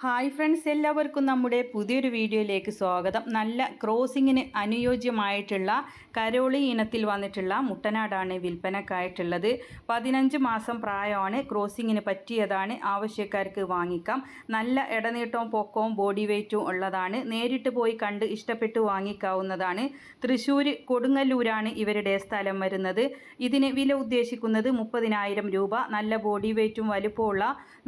Hi friends, എല്ലാവർക്കും നമ്മുടെ പുതിയൊരു വീഡിയോയിലേക്ക് സ്വാഗതം. നല്ല ക്രോസിങ്ങിന് അനുയോജ്യമായിട്ടുള്ള കരോളി ഇനത്തിൽ വന്നിട്ടുള്ള മുട്ടനാടാണ് വിൽപ്പനക്കായിട്ടുള്ളത്. 15 മാസം പ്രായമാണ്. ക്രോസിങ്ങിന് പറ്റിയതാണ്. ആവശ്യക്കാർക്ക് വാങ്ങിക്കാം. നല്ല ഇടനീട്ടവും പൊക്കവും ബോഡി വെയ്റ്റും ഉള്ളതാണ്. നേരിട്ട് പോയി കണ്ട് ഇഷ്ടപ്പെട്ട് വാങ്ങിക്കാവുന്നതാണ്. തൃശ്ശൂർ കൊടുങ്ങല്ലൂരാണ് ഇവരുടെ സ്ഥലം വരുന്നത്. ഇതിന് വില ഉദ്ദേശിക്കുന്നത് 30,000 രൂപ. നല്ല ബോഡി വെയ്റ്റും വലുപ്പമുള്ള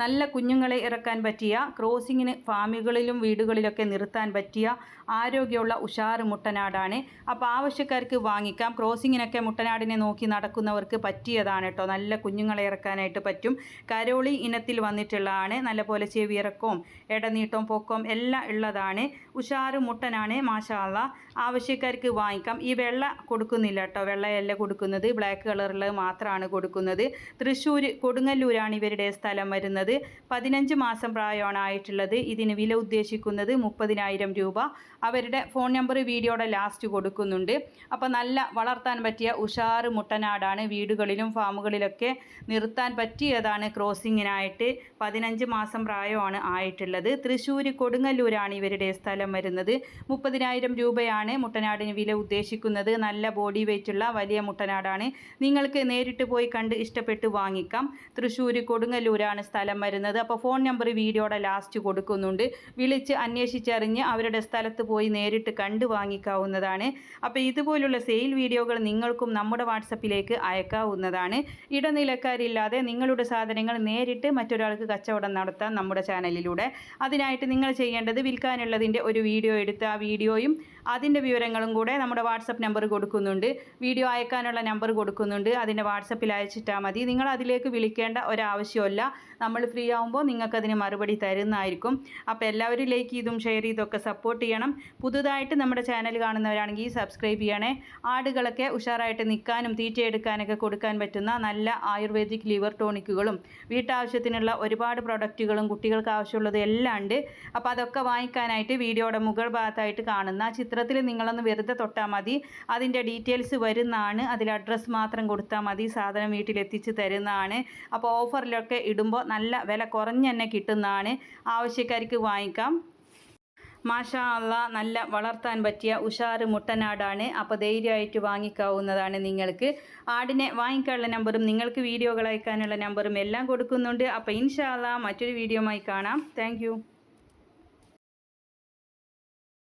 നല്ല കുഞ്ഞുങ്ങളെ ഇറക്കാൻ പറ്റിയ ക്രോസിങ്ങിന് ഫാമുകളിലും വീടുകളിലൊക്കെ നിർത്താൻ പറ്റിയ ആരോഗ്യമുള്ള ഉഷാറ് മുട്ടനാടാണ്. അപ്പോൾ ആവശ്യക്കാർക്ക് വാങ്ങിക്കാം. ക്രോസിങ്ങിനൊക്കെ മുട്ടനാടിനെ നോക്കി നടക്കുന്നവർക്ക് പറ്റിയതാണ് കേട്ടോ. നല്ല കുഞ്ഞുങ്ങളെ ഇറക്കാനായിട്ട് പറ്റും. കരോളി ഇനത്തിൽ വന്നിട്ടുള്ളതാണ്. നല്ലപോലെ ചെവിയിറക്കവും ഇടനീട്ടവും പൊക്കവും എല്ലാം ഉള്ളതാണ്. ഉഷാറ് മുട്ടനാണ്. മാഷാ അല്ലാഹ്. ആവശ്യക്കാർക്ക് വാങ്ങിക്കാം. ഈ വെള്ള കൊടുക്കുന്നില്ല കേട്ടോ. വെള്ളയല്ല കൊടുക്കുന്നത്, ബ്ലാക്ക് കളറുള്ളത് മാത്രമാണ് കൊടുക്കുന്നത്. തൃശ്ശൂർ കൊടുങ്ങല്ലൂരാണ് ഇവരുടെ സ്ഥലം വരുന്നത്. 15 മാസം പ്രായമാണ് ആയിട്ടുള്ളത്. ഇതിന് വില ഉദ്ദേശിക്കുന്നത് 30,000 രൂപ. അവരുടെ ഫോൺ നമ്പർ വീഡിയോയുടെ ലാസ്റ്റ് കൊടുക്കുന്നുണ്ട്. അപ്പോൾ നല്ല വളർത്താൻ പറ്റിയ ഉഷാറ് മുട്ടനാടാണ്. വീടുകളിലും ഫാമുകളിലൊക്കെ നിർത്താൻ പറ്റിയതാണ്. ക്രോസിങ്ങിനായിട്ട് 15 മാസം പ്രായമാണ് ആയിട്ടുള്ളത്. തൃശ്ശൂർ കൊടുങ്ങല്ലൂരാണ് ഇവരുടെ സ്ഥലം വരുന്നത്. 30,000 രൂപയാണ് മുട്ടനാടിന് വില ഉദ്ദേശിക്കുന്നത്. നല്ല ബോഡി വെയ്റ്റുള്ള വലിയ മുട്ടനാടാണ്. നിങ്ങൾക്ക് നേരിട്ട് പോയി കണ്ട് ഇഷ്ടപ്പെട്ട് വാങ്ങിക്കാം. തൃശ്ശൂർ കൊടുങ്ങല്ലൂരാണ് സ്ഥലം വരുന്നത്. അപ്പോൾ ഫോൺ നമ്പർ വീഡിയോയുടെ ലാസ്റ്റ് കൊടുക്കുന്നുണ്ട്. വിളിച്ച് അന്വേഷിച്ചറിഞ്ഞ് അവരുടെ സ്ഥലത്ത് പോയി നേരിട്ട് കണ്ട് വാങ്ങിക്കാവുന്നതാണ്. അപ്പോൾ ഇതുപോലുള്ള സെയിൽ വീഡിയോകൾ നിങ്ങൾക്കും നമ്മുടെ വാട്സപ്പിലേക്ക് അയക്കാവുന്നതാണ്. ഇടനിലക്കാരില്ലാതെ നിങ്ങളുടെ സാധനങ്ങൾ നേരിട്ട് മറ്റൊരാൾക്ക് കച്ചവടം നടത്താൻ നമ്മുടെ ചാനലിലൂടെ. അതിനായിട്ട് നിങ്ങൾ ചെയ്യേണ്ടത് വിൽക്കാനുള്ളതിൻ്റെ ഒരു വീഡിയോ എടുത്ത് ആ വീഡിയോയും അതിൻ്റെ വിവരങ്ങളും കൂടെ നമ്മുടെ വാട്സപ്പ് നമ്പർ കൊടുക്കുന്നുണ്ട്. വീഡിയോ അയക്കാനുള്ള നമ്പർ കൊടുക്കുന്നുണ്ട്. അതിൻ്റെ വാട്സപ്പിൽ അയച്ചിട്ടാൽ മതി. നിങ്ങൾ അതിലേക്ക് വിളിക്കേണ്ട ഒരാവശ്യമില്ല. നമ്മൾ ഫ്രീ ആകുമ്പോൾ നിങ്ങൾക്കതിന് മറുപടി തരുന്നതായിരിക്കും. അപ്പോൾ എല്ലാവരും ലൈക്ക് ചെയ്തും ഷെയർ ചെയ്തൊക്കെ സപ്പോർട്ട് ചെയ്യണം. പുതുതായിട്ട് നമ്മുടെ ചാനൽ കാണുന്നവരാണെങ്കിൽ സബ്സ്ക്രൈബ് ചെയ്യണേ. ആടുകളൊക്കെ ഉഷാറായിട്ട് നിൽക്കാനും തീറ്റയെടുക്കാനൊക്കെ കൊടുക്കാൻ പറ്റുന്ന നല്ല ആയുർവേദിക് ലിവർ ടോണിക്കുകളും വീട്ടാവശ്യത്തിനുള്ള ഒരുപാട് പ്രൊഡക്റ്റുകളും കുട്ടികൾക്ക് ആവശ്യമുള്ളത് എല്ലാം ഉണ്ട്. അപ്പോൾ അതൊക്കെ വാങ്ങിക്കാനായിട്ട് വീഡിയോയുടെ മുകൾ ഭാഗത്തായിട്ട് കാണുന്ന ചിത്രത്തിൽ നിങ്ങളൊന്ന് വെറുതെ തൊട്ടാൽ മതി. അതിൻ്റെ ഡീറ്റെയിൽസ് വരുന്നതാണ്. അതിൽ അഡ്രസ്സ് മാത്രം കൊടുത്താൽ മതി. സാധനം വീട്ടിലെത്തിച്ച് തരുന്നതാണ്. അപ്പോൾ ഓഫറിലൊക്കെ ഇടുമ്പോൾ നല്ല വില കുറഞ്ഞ് തന്നെ കിട്ടുന്നതാണ്. ആവശ്യക്കാർക്ക് വാങ്ങിക്കാം. മാഷാ അല്ലാഹ്. നല്ല വളർത്താൻ പറ്റിയ ഉഷാറ് മുട്ടനാടാണ്. അപ്പോൾ ധൈര്യമായിട്ട് വാങ്ങിക്കാവുന്നതാണ്. നിങ്ങൾക്ക് ആടിനെ വാങ്ങിക്കാനുള്ള നമ്പറും നിങ്ങൾക്ക് വീഡിയോകൾ അയക്കാനുള്ള നമ്പറും എല്ലാം കൊടുക്കുന്നുണ്ട്. അപ്പോൾ ഇൻഷാ അല്ലാഹ് മറ്റൊരു വീഡിയോയുമായി കാണാം. താങ്ക്